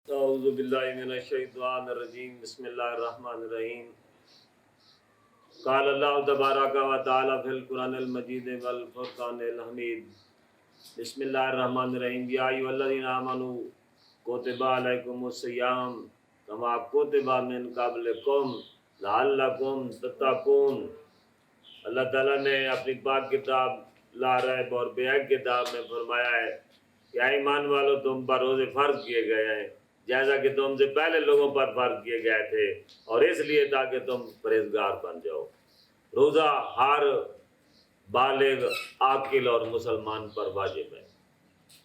اعوذ باللہ من الشیطان الرجیم بسم اللہ الرحمن الرحیم قال اللہ تبارک و تعالی فی القرآن المجید والفرقان الحمید بسم اللہ الرحمن الرحیم یا ایھا الذین آمنوا کتب علیکم الصیام کما کتب من قبلکم لعلکم تتقون۔ اللہ تعالیٰ نے اپنی پاک کتاب لا ریب اور بے حق کتاب میں فرمایا ہے کہ اے ایمان والو تم پر روزے فرض کیے گئے ہیں جیسا کہ تم سے پہلے لوگوں پر فرض کیے گئے تھے، اور اس لیے تاکہ تم پرہیزگار بن جاؤ۔ روزہ ہر بالغ عاقل اور مسلمان پر واجب ہے۔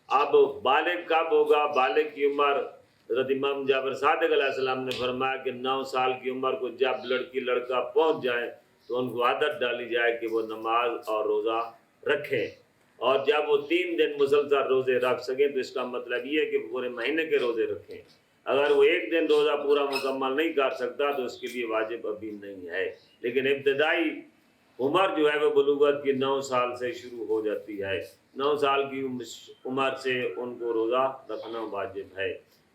اب بالغ کب ہوگا؟ بالغ کی عمر حضرت امام جعفر صادق علیہ السلام نے فرمایا کہ 9 سال کی عمر کو جب لڑکی لڑکا پہنچ جائیں تو ان کو عادت ڈالی جائے کہ وہ نماز اور روزہ رکھیں، اور جب وہ 3 دن مسلسل روزے رکھ سکیں تو اس کا مطلب یہ ہے کہ پورے مہینے کے روزے رکھیں۔ اگر وہ ایک دن روزہ پورا مکمل نہیں کر سکتا تو اس کے لیے واجب ابھی نہیں ہے، لیکن ابتدائی عمر جو ہے وہ بلوغت کی 9 سال سے شروع ہو جاتی ہے۔ 9 سال کی عمر سے ان کو روزہ رکھنا واجب ہے۔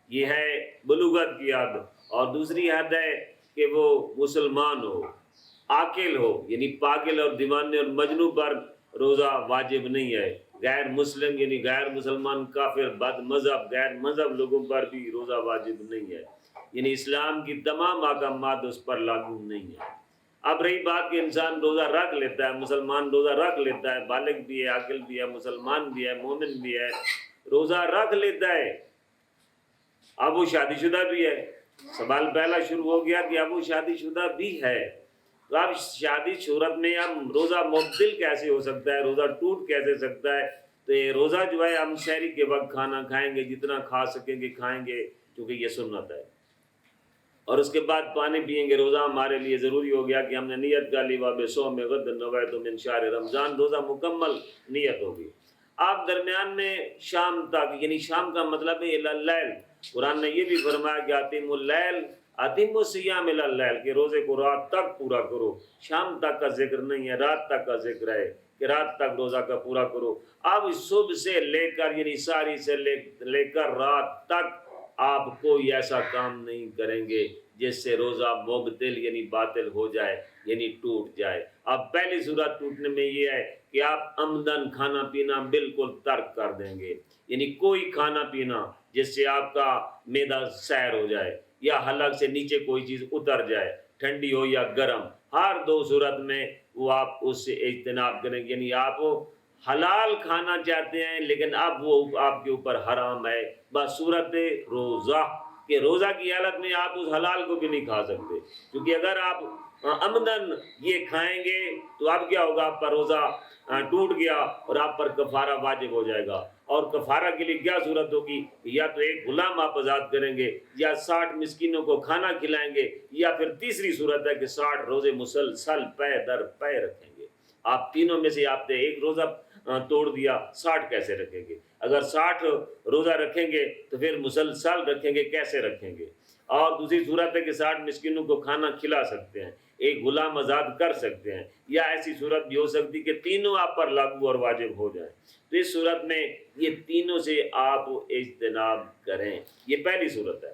یہ ہے بلوغت کی حد، اور دوسری حد ہے کہ وہ مسلمان ہو، عاقل ہو، یعنی پاگل اور دیوانے اور مجنون پر روزہ واجب نہیں ہے۔ غیر مسلم یعنی غیر مسلمان، کافر، بد مذہب، غیر مذہب لوگوں پر بھی روزہ واجب نہیں ہے، یعنی اسلام کی تمام احکامات اس پر لاگو نہیں ہے۔ اب رہی بات کہ انسان روزہ رکھ لیتا ہے، مسلمان روزہ رکھ لیتا ہے، بالغ بھی ہے، عاقل بھی ہے، مسلمان بھی ہے، مومن بھی ہے، روزہ رکھ لیتا ہے، اب وہ شادی شدہ بھی ہے۔ سوال پہلا شروع ہو گیا کہ اب وہ شادی شدہ بھی ہے، تو اب شادی صورت میں ہم روزہ مبدل کیسے ہو سکتا ہے، روزہ ٹوٹ کیسے سکتا ہے؟ تو یہ روزہ جو ہے ہم سحری کے وقت کھانا کھائیں گے، جتنا کھا سکیں گے کھائیں گے کیونکہ یہ سنت ہے، اور اس کے بعد پانی پئیں گے۔ روزہ ہمارے لیے ضروری ہو گیا کہ ہم نے نیت کر لی وَبِصَوْمِ غَدٍ نَوَیْتُ مِنْ شَهْرِ رمضان، روزہ مکمل نیت ہوگی۔ آپ درمیان میں شام تک، یعنی شام کا مطلب ہے الی اللیل، قرآن نے یہ بھی فرمایا کہ اتم اللیل اتم الصیام الی اللیل، کہ روزے کو رات تک پورا کرو۔ شام تک کا ذکر نہیں ہے، رات تک کا ذکر ہے کہ رات تک روزہ کا پورا کرو۔ اب صبح سے لے کر یعنی ساری سے لے کر رات تک آپ کوئی ایسا کام نہیں کریں گے جس سے روزہ مبتل یعنی باطل ہو جائے، یعنی ٹوٹ جائے۔ اب پہلی صورت ٹوٹنے میں یہ ہے کہ آپ عمدن کھانا پینا بالکل ترک کر دیں گے، یعنی کوئی کھانا پینا جس سے آپ کا معدہ سیر ہو جائے یا حلق سے نیچے کوئی چیز اتر جائے، ٹھنڈی ہو یا گرم، ہر 2 صورت میں وہ آپ اس سے اجتناب کریں گے۔ یعنی آپ حلال کھانا چاہتے ہیں لیکن اب وہ آپ کے اوپر حرام ہے، بس صورت روزہ کہ روزہ کی حالت میں آپ اس حلال کو بھی نہیں کھا سکتے، کیونکہ اگر آپ عمدن یہ کھائیں گے تو اب کیا ہوگا؟ آپ کا روزہ ٹوٹ گیا اور آپ پر کفارہ واجب ہو جائے گا، اور کفارہ کے لیے کیا صورت ہوگی؟ یا تو ایک غلام آپ آزاد کریں گے، یا 60 مسکینوں کو کھانا کھلائیں گے، یا پھر تیسری صورت ہے کہ 60 روزے مسلسل پے در پے رکھیں گے۔ آپ تینوں میں سے آپ نے ایک روزہ توڑ دیا، 60 کیسے رکھیں گے؟ اگر 60 روزہ رکھیں گے تو پھر مسلسل رکھیں گے، کیسے رکھیں گے؟ اور دوسری صورت ہے کہ 60 مسکینوں کو کھانا کھلا سکتے ہیں، ایک غلام آزاد کر سکتے ہیں، یا ایسی صورت بھی ہو سکتی کہ تینوں آپ پر لاگو اور واجب ہو جائیں۔ تو اس صورت میں یہ تینوں سے آپ اجتناب کریں، یہ پہلی صورت ہے۔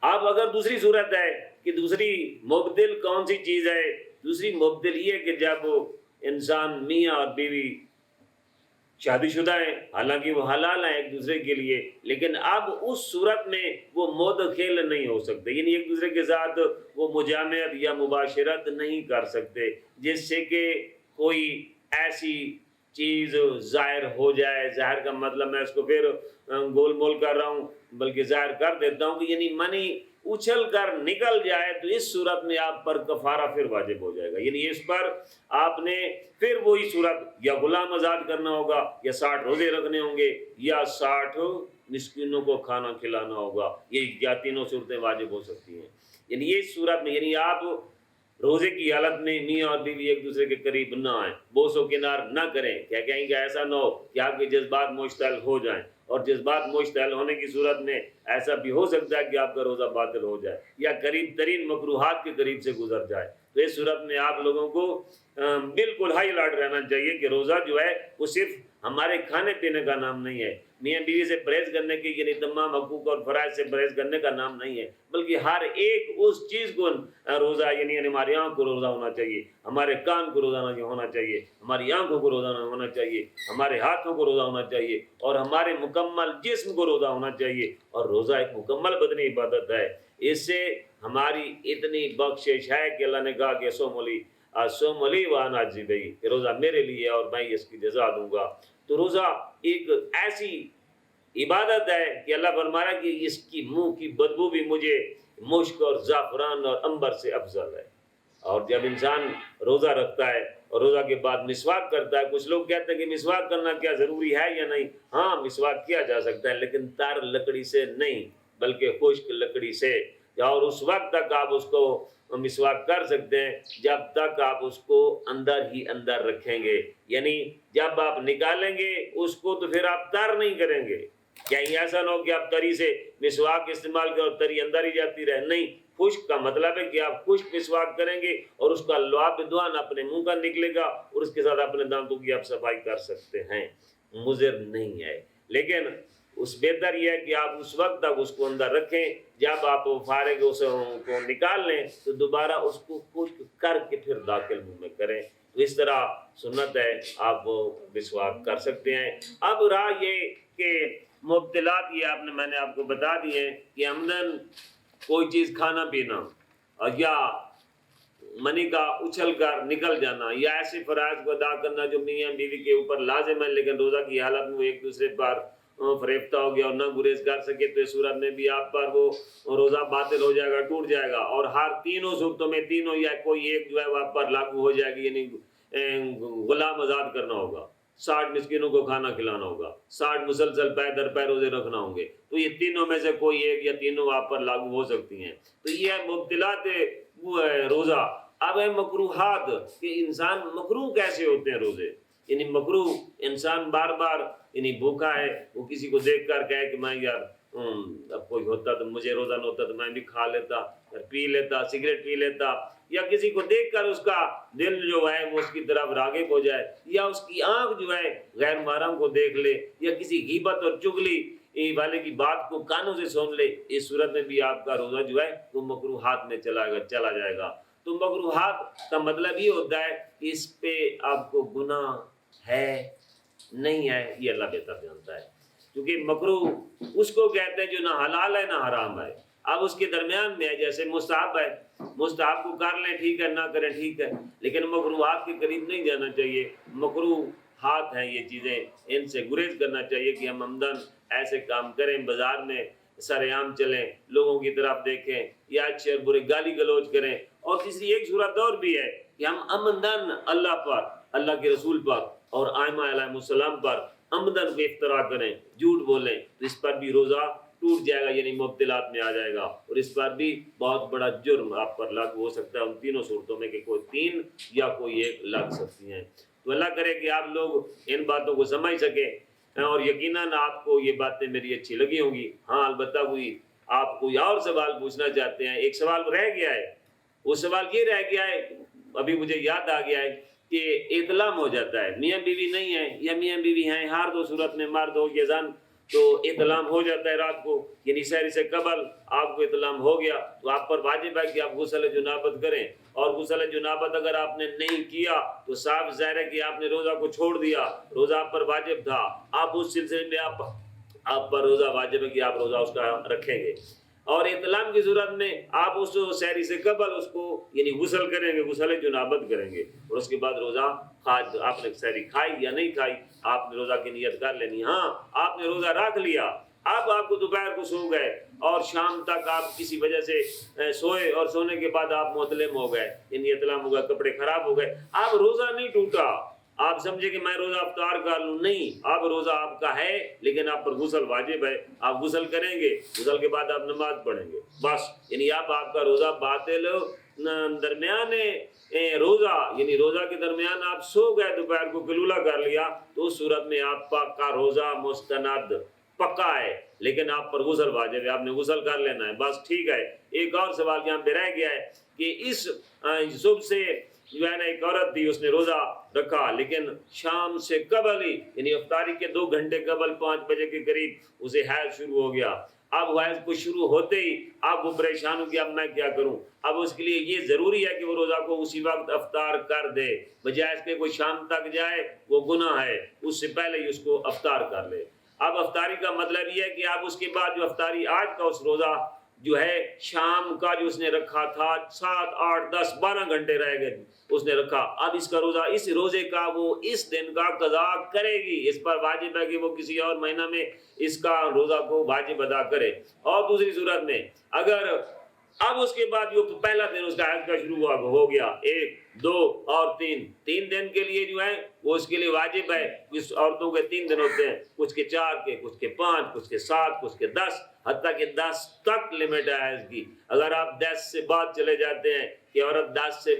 اب اگر دوسری صورت ہے کہ دوسری مبدل کون سی چیز ہے؟ دوسری مبدل یہ کہ جب انسان میاں اور بیوی شادی شدہ ہیں، حالانکہ وہ حلال ہیں ایک دوسرے کے لیے، لیکن اب اس صورت میں وہ مدخل نہیں ہو سکتے، یعنی ایک دوسرے کے ساتھ وہ مجامعت یا مباشرت نہیں کر سکتے جس سے کہ کوئی ایسی چیز ظاہر ہو جائے۔ ظاہر کا مطلب میں اس کو پھر گول مول کر رہا ہوں، بلکہ ظاہر کر دیتا ہوں کہ یعنی منی اچھل کر نکل جائے تو اس صورت میں آپ پر کفارہ پھر واجب ہو جائے گا، یعنی اس پر آپ نے پھر وہی صورت یا غلام آزاد کرنا ہوگا، یا 60 روزے رکھنے ہوں گے، یا 60 مسکینوں کو کھانا کھلانا ہوگا، یہ یا تینوں صورتیں واجب ہو سکتی ہیں۔ یعنی یہ صورت میں یعنی آپ روزے کی حالت میں میاں اور بیوی ایک دوسرے کے قریب نہ آئیں، بوس و کنار نہ کریں، کیا کہیں گے ایسا نہ ہو کہ آپ کے جذبات مشتعل ہو جائیں، اور جذبات مشتعل ہونے کی صورت میں ایسا بھی ہو سکتا ہے کہ آپ کا روزہ باطل ہو جائے یا قریب ترین مکروہات کے قریب سے گزر جائے۔ تو اس صورت میں آپ لوگوں کو بالکل ہائی الرٹ رہنا چاہیے کہ روزہ جو ہے وہ صرف ہمارے کھانے پینے کا نام نہیں ہے، میاں بیوی سے پرہیز کرنے کی یعنی تمام حقوق اور فرائض سے پرہیز کرنے کا نام نہیں ہے، بلکہ ہر ایک اس چیز کو روزہ یعنی ہماری آنکھ کو روزہ ہونا چاہیے، ہمارے کان کو روزانہ ہونا چاہیے، ہماری آنکھوں کو روزانہ ہونا چاہیے، ہمارے ہاتھوں کو روزہ ہونا چاہیے، اور ہمارے مکمل جسم کو روزہ ہونا چاہیے۔ اور روزہ ایک مکمل بدنی عبادت ہے، اس سے ہماری اتنی بخشش ہے کہ اللہ نے کہا کہ سوم علی وانا اجزی، کہ روزہ میرے لیے اور میں اس کی جزا دوں گا۔ تو روزہ ایک ایسی عبادت ہے کہ اللہ فرما رہا ہے کہ اس کی منہ کی بدبو بھی مجھے مشک اور زعفران اور عنبر سے افضل ہے۔ اور جب انسان روزہ رکھتا ہے اور روزہ کے بعد مسواک کرتا ہے، کچھ لوگ کہتے ہیں کہ مسواک کرنا کیا ضروری ہے یا نہیں؟ ہاں مسواک کیا جا سکتا ہے، لیکن تر لکڑی سے نہیں بلکہ خشک لکڑی سے، اور اس وقت تک آپ اس کو مسواک کر سکتے ہیں جب تک آپ اس کو اندر ہی اندر رکھیں گے، یعنی جب آپ نکالیں گے اس کو تو پھر آپ تر نہیں کریں گے۔ کہیں ایسا نہ ہو کہ آپ تری سے مسواک استعمال کریں اور تری اندر ہی جاتی رہے، نہیں، خشک کا مطلب ہے کہ آپ خشک مسواک کریں گے اور اس کا لعاب دعان اپنے منہ کا نکلے گا، اور اس کے ساتھ اپنے دانتوں کی آپ صفائی کر سکتے ہیں، مضر نہیں ہے۔ لیکن اس بہتر یہ ہے کہ آپ اس وقت تک اس کو اندر رکھیں، جب آپ فارغ اس کو نکال لیں تو دوبارہ اس کو خشک کر کے پھر داخل منہ میں کریں۔ تو اس طرح سنت ہے، آپ مسواک کر سکتے ہیں۔ اب رہا یہ کہ مبتلات، یہ میں نے آپ کو بتا دیے کہ عمدن کوئی چیز کھانا پینا یا منی کا اچھل کر نکل جانا، یا ایسے فرائض کو ادا کرنا جو میاں بیوی کے اوپر لازم ہے لیکن روزہ کی حالت میں وہ ایک دوسرے پر فریفتہ ہو گیا اور نہ گریز کر سکے، تو اس صورت میں بھی آپ پر وہ روزہ باطل ہو جائے گا، ٹوٹ جائے گا، اور ہر تینوں صورتوں میں تینوں یا کوئی ایک جو ہے وہ آپ پر لاگو ہو جائے گی، یعنی غلام آزاد کرنا ہوگا، 60 مسکینوں کو کھانا کھلانا ہوگا، 60 مسلسل پے در پے روزے رکھنا ہوں گے، تو یہ تینوں میں سے کوئی ایک یا تینوں آپ پر لاگو ہو سکتی ہیں۔ تو یہ ہے مبتلات روزہ۔ اب ہے مکروہات، کہ انسان مکروہ کیسے ہوتے ہیں روزے، یعنی مکروہ انسان بار بار یعنی بھوکا ہے، وہ کسی کو دیکھ کر کہے کہ میں یار اب کوئی ہوتا تو مجھے روزہ نہ ہوتا تو میں بھی کھا لیتا، پی لیتا، سگریٹ پی لیتا، یا کسی کو دیکھ کر اس کا دل جو ہے وہ اس کی طرف راغب ہو جائے، یا اس کی آنکھ جو ہے غیر محرم کو دیکھ لے، یا کسی غیبت اور چغلی والے کی بات کو کانوں سے سن لے، اس صورت میں بھی آپ کا روزہ جو ہے وہ مکروہات میں چلا جائے گا۔ تو مکروہات کا مطلب یہ ہوتا ہے کہ اس پہ آپ کو گناہ ہے نہیں ہے، یہ اللہ بہتر جانتا ہے، کیونکہ مکروہ اس کو کہتے ہیں جو نہ حلال ہے نہ حرام ہے، اب اس کے درمیان میں ہے، جیسے مستحب ہے، مستحب کو کر لیں ٹھیک ہے، نہ کریں ٹھیک ہے، لیکن مکروہات کے قریب نہیں جانا چاہیے۔ مکروہات ہیں یہ چیزیں، ان سے گریز کرنا چاہیے کہ ہم عمدن ایسے کام کریں، بازار میں سر عام چلیں، لوگوں کی طرف دیکھیں، یا اچھے اور برے گالی گلوچ کریں، اور تیسری ایک صورت اور بھی ہے کہ ہم عمدن اللہ پر، اللہ کے رسول پر اور ائمہ علیہ السلام پر عمدن کو افترا کریں، جھوٹ بولیں، تو اس پر بھی روزہ ٹوٹ جائے گا، یعنی مبتلات میں آ جائے گا، اور اس پر بھی بہت بڑا جرم آپ پر لاگو ہو سکتا ہے، ان تینوں صورتوں میں کہ کوئی تین یا کوئی ایک لگ سکتی ہیں۔ تو اللہ کرے کہ آپ لوگ ان باتوں کو سمجھ سکیں، اور یقیناً آپ کو یہ باتیں میری اچھی لگی ہوں گی۔ ہاں البتہ آپ کوئی اور سوال پوچھنا چاہتے ہیں، ایک سوال رہ گیا ہے، وہ سوال یہ رہ گیا ہے، ابھی مجھے یاد آ گیا ہے کہ اطلام ہو جاتا ہے، میاں بیوی نہیں ہے یا میاں بیوی ہیں، ہر دو صورت میں مرد ہو یا زن، تو اطلام ہو جاتا ہے رات کو، یعنی سحر سے قبل آپ کو اطلام ہو گیا، تو آپ پر واجب ہے کہ آپ غسل جنابت کریں، اور غسل جنابت اگر آپ نے نہیں کیا تو صاف ظاہر ہے کہ آپ نے روزہ کو چھوڑ دیا، روزہ آپ پر واجب تھا، آپ اس سلسلے میں آپ پر روزہ واجب ہے کہ آپ روزہ اس کا رکھیں گے، اور اطلام کی صورت میں آپ اس سحری سے قبل اس کو یعنی غسل کریں گے، غسل جنابت کریں گے، اور اس کے بعد روزہ آپ نے سحری کھائی یا نہیں کھائی، آپ نے روزہ کی نیت کر لینی۔ ہاں آپ نے روزہ رکھ لیا، اب آپ کو دوپہر کو سو گئے اور شام تک آپ کسی وجہ سے سوئے، اور سونے کے بعد آپ محتلم ہو گئے، یعنی اطلام ہو گیا، کپڑے خراب ہو گئے، اب روزہ نہیں ٹوٹا، آپ سمجھے کہ میں روزہ افطار کر لوں، نہیں، اب روزہ آپ کا ہے لیکن آپ پر غسل واجب ہے، آپ غسل کریں گے، غسل کے بعد آپ نماز پڑھیں گے، بس، یعنی آپ کا روزہ باطل درمیان روزہ، یعنی روزہ کے درمیان آپ سو گئے، دوپہر کو قلولہ کر لیا، تو اس صورت میں آپ کا روزہ مستند پکا ہے، لیکن آپ پر غسل واجب ہے، آپ نے غسل کر لینا ہے، بس ٹھیک ہے۔ ایک اور سوال یہاں پہ رہ گیا ہے کہ اس صبح سے جو ہے نا ایک عورت تھی، اس نے روزہ رکھا لیکن شام سے قبل ہی یعنی افطاری کے 2 گھنٹے قبل 5 بجے کے قریب اسے حیض شروع ہو گیا۔ اب حیض کو شروع ہوتے ہی اب وہ پریشان ہو گیا، اب میں کیا کروں؟ اب اس کے لیے یہ ضروری ہے کہ وہ روزہ کو اسی وقت افطار کر دے، بجائے اس کے کوئی شام تک جائے وہ گناہ ہے، اس سے پہلے ہی اس کو افطار کر لے۔ اب افطاری کا مطلب یہ ہے کہ اب اس کے بعد جو افطاری آج کا اس روزہ جو ہے شام کا جو اس نے رکھا تھا 7 8 10 12 گھنٹے رہ گئے اس نے رکھا، اب اس کا روزہ اس روزے کا وہ اس دن کا قضا کرے گی، اس پر واجب ہے کہ وہ کسی اور مہینہ میں اس کا روزہ کو واجب ادا کرے۔ اور دوسری صورت میں اگر اب اس کے بعد جو پہلا دن اس کا حیض کا شروع ہو گیا 1 2 اور 3 دن کے لیے جو ہے وہ اس کے لیے واجب ہے، اس عورتوں کے 3 دن ہوتے ہیں، کچھ کے 4 کے، کچھ کے 5، کچھ کے 7، کچھ کے 10، حتیٰ کہ 10 تک لمٹ ہے حیض کی۔ اگر آپ 10 سے بعد چلے جاتے ہیں کہ عورت 10 سے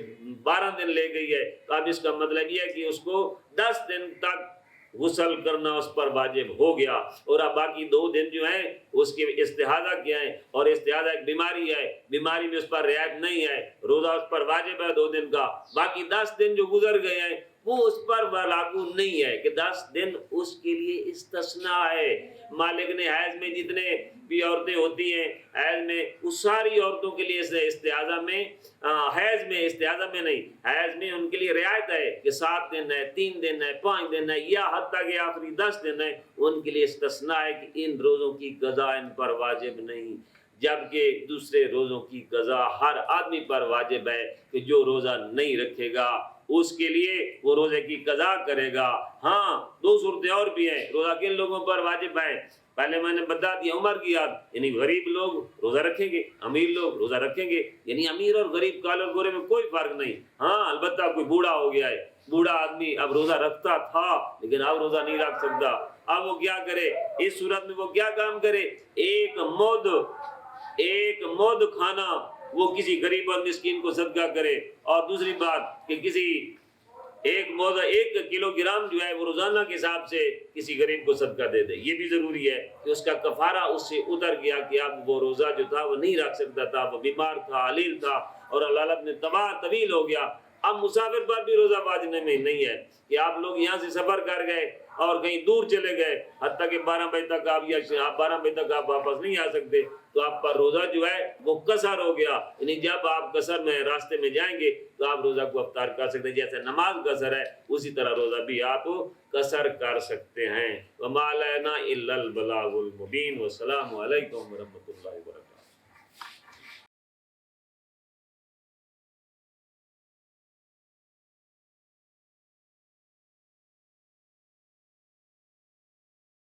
12 دن لے گئی ہے تو اب اس کا مطلب یہ ہے کہ اس کو 10 دن تک غسل کرنا اس پر واجب ہو گیا، اور اب باقی 2 دن جو ہیں اس کے استحاضہ کیا ہے، اور استحاضہ ایک بیماری ہے، بیماری میں اس پر رعایت نہیں ہے، روزہ اس پر واجب ہے 2 دن کا، باقی 10 دن جو گزر گئے ہیں وہ اس پر لاگو نہیں ہے کہ 10 دن اس کے لیے استثناء ہے۔ مالک نے حیض میں جتنے بھی عورتیں ہوتی ہیں حیض میں اس ساری عورتوں کے لیے استحاضہ میں استحاضہ میں نہیں، حیض میں ان کے لیے رعایت ہے کہ 7 دن ہے، 3 دن ہے، 5 دن ہے، یا حتیٰ کہ آخری 10 دن ہے، ان کے لیے استثناء ہے کہ ان روزوں کی قضا ان پر واجب نہیں، جبکہ دوسرے روزوں کی قضا ہر آدمی پر واجب ہے کہ جو روزہ نہیں رکھے گا اس کے لیے وہ روزے کی قضا کرے گا۔ ہاں 2 صورتیں اور بھی ہیں، روزہ کن لوگوں پر واجب ہے؟ پہلے میں نے بتا دیا عمر کی یاد، یعنی غریب لوگ روزہ رکھیں گے، امیر لوگ روزہ رکھیں گے، یعنی امیر اور غریب کالے اور گورے میں کوئی فرق نہیں۔ ہاں البتہ کوئی بوڑھا ہو گیا ہے، بوڑھا آدمی اب روزہ رکھتا تھا لیکن اب روزہ نہیں رکھ سکتا، اب وہ کیا کرے؟ اس صورت میں وہ کیا کام کرے؟ ایک مد کھانا وہ کسی غریب اور مسکین کو صدقہ کرے، اور دوسری بات کہ کسی 1 کلو گرام جو ہے وہ روزانہ کے حساب سے کسی غریب کو صدقہ دے دے۔ یہ بھی ضروری ہے کہ اس کا کفارہ اس سے اتر گیا کہ اب وہ روزہ جو تھا وہ نہیں رکھ سکتا تھا، وہ بیمار تھا، علیل تھا، اور اللہ نے طویل ہو گیا۔ اب مسافر پر بھی روزہ باز نہیں ہے کہ آپ لوگ یہاں سے سفر کر گئے اور کہیں دور چلے گئے، حتیٰ کہ 12 بجے تک آپ 12 بجے تک آپ واپس نہیں آ سکتے، تو آپ کا روزہ جو ہے وہ قصر ہو گیا، یعنی جب آپ قصر میں راستے میں جائیں گے تو آپ روزہ کو افطار کر سکتے ہیں، جیسے نماز قصر ہے اسی طرح روزہ بھی آپ قصر کر سکتے ہیں۔ وَمَا عَلَيْنَا إِلَّا الْبَلَاغُ الْمُبِينُ۔ وَالسَّلَامُ عَلَيْكُمْ وَرَحْمَتُ اللَّهِ وبرکاتہ۔